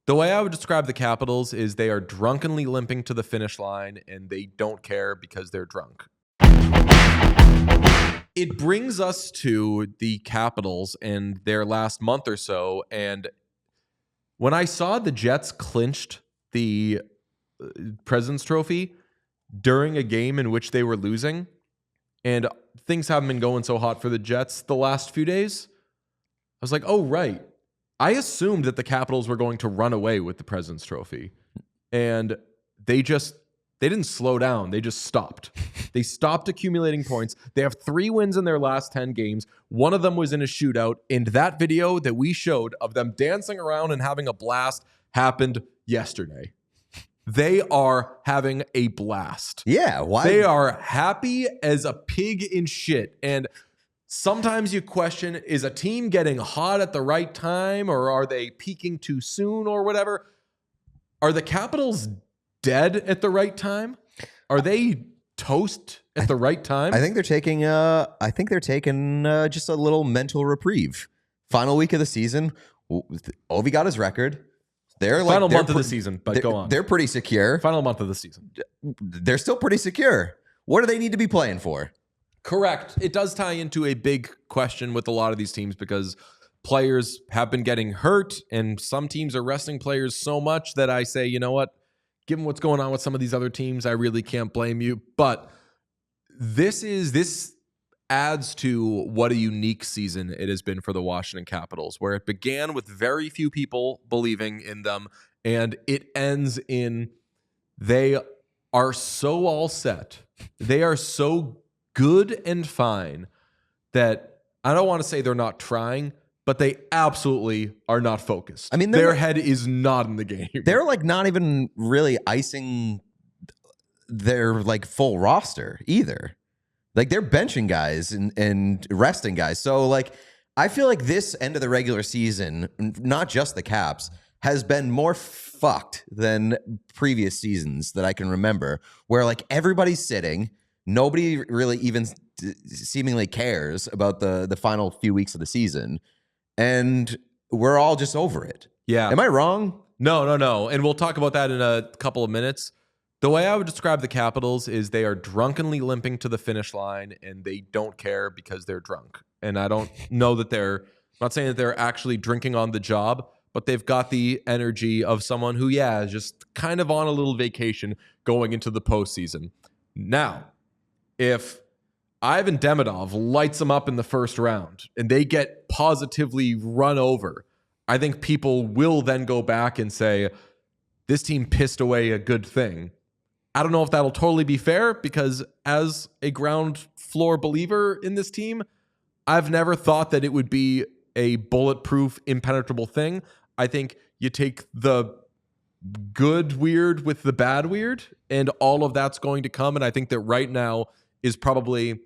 The way I would describe the Capitals is they are drunkenly limping to the finish line and they don't care because they're drunk. It brings us to the Capitals and their last month or so. And when I saw the Jets clinched the President's Trophy during a game in which they were losing, and things haven't been going so hot for the Jets the last few days, I was like, oh, right. I assumed that the Capitals were going to run away with the President's Trophy. And they didn't slow down. They just stopped. They stopped accumulating points. They have 3 wins in their last 10 games. One of them was in a shootout. And that video that we showed of them dancing around and having a blast happened yesterday. They are having a blast. Yeah. Why? They are happy as a pig in shit. And sometimes you question, is a team getting hot at the right time or are they peaking too soon or whatever? Are the Capitals dead at the right time? Are they toast at the right time? I think they're taking just a little mental reprieve. Final week of the season, Ovi got his record. Final month of the season, but go on. They're pretty secure. Final month of the season. They're still pretty secure. What do they need to be playing for? Correct. It does tie into a big question with a lot of these teams because players have been getting hurt and some teams are resting players so much that I say, you know what? Given what's going on with some of these other teams, I really can't blame you. But this adds to what a unique season it has been for the Washington Capitals, where it began with very few people believing in them, and it ends in they are so all set. They are so good and fine that I don't want to say they're not trying, but they absolutely are not focused. I mean, their head is not in the game. They're like not even really icing their like full roster either. Like they're benching guys and resting guys. So like I feel like this end of the regular season, not just the Caps, has been more fucked than previous seasons that I can remember, where like everybody's sitting. Nobody really even seemingly cares about the final few weeks of the season. And we're all just over it. Yeah. Am I wrong? No. And we'll talk about that in a couple of minutes. The way I would describe the Capitals is they are drunkenly limping to the finish line and they don't care because they're drunk. And I don't know that I'm not saying that they're actually drinking on the job, but they've got the energy of someone who, is just kind of on a little vacation going into the postseason. Now, if Ivan Demidov lights them up in the first round and they get positively run over, I think people will then go back and say, this team pissed away a good thing. I don't know if that'll totally be fair because as a ground floor believer in this team, I've never thought that it would be a bulletproof, impenetrable thing. I think you take the good weird with the bad weird and all of that's going to come. And I think that right now is probably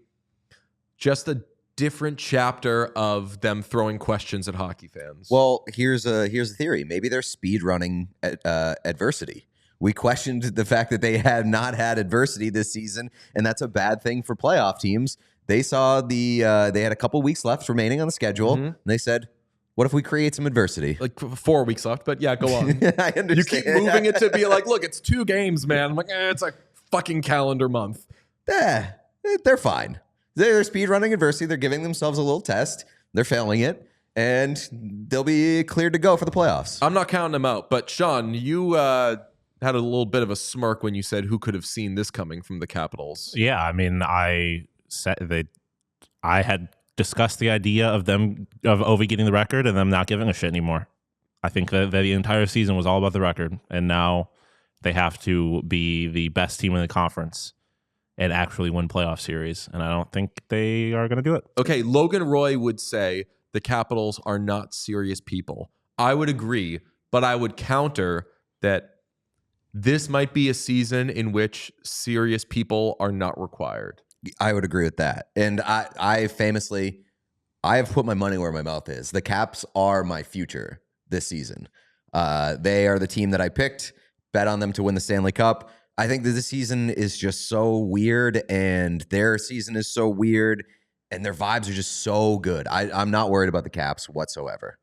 just a different chapter of them throwing questions at hockey fans. Well, here's a theory. Maybe they're speed running adversity. We questioned the fact that they had not had adversity this season, and that's a bad thing for playoff teams. They saw they had a couple weeks left remaining on the schedule, and they said, what if we create some adversity? Like 4 weeks left, but yeah, go on. I understand. You keep moving it to be like, look, it's 2 games, man. I'm like, it's a fucking calendar month. They're fine. They're speed running adversity. They're giving themselves a little test. They're failing it, and they'll be cleared to go for the playoffs. I'm not counting them out, but Sean, you had a little bit of a smirk when you said who could have seen this coming from the Capitals. Yeah, I mean, I said that I had discussed the idea of Ovi getting the record and them not giving a shit anymore. I think that the entire season was all about the record, and now they have to be the best team in the conference and actually win playoff series, and I don't think they are going to do it. Okay, Logan Roy would say the Capitals are not serious people. I would agree, but I would counter that this might be a season in which serious people are not required. I would agree with that. And I famously, I have put my money where my mouth is. The Caps are my future this season. They are the team that I picked, bet on them to win the Stanley Cup. I think that this season is just so weird, and their season is so weird, and their vibes are just so good. I'm not worried about the Caps whatsoever.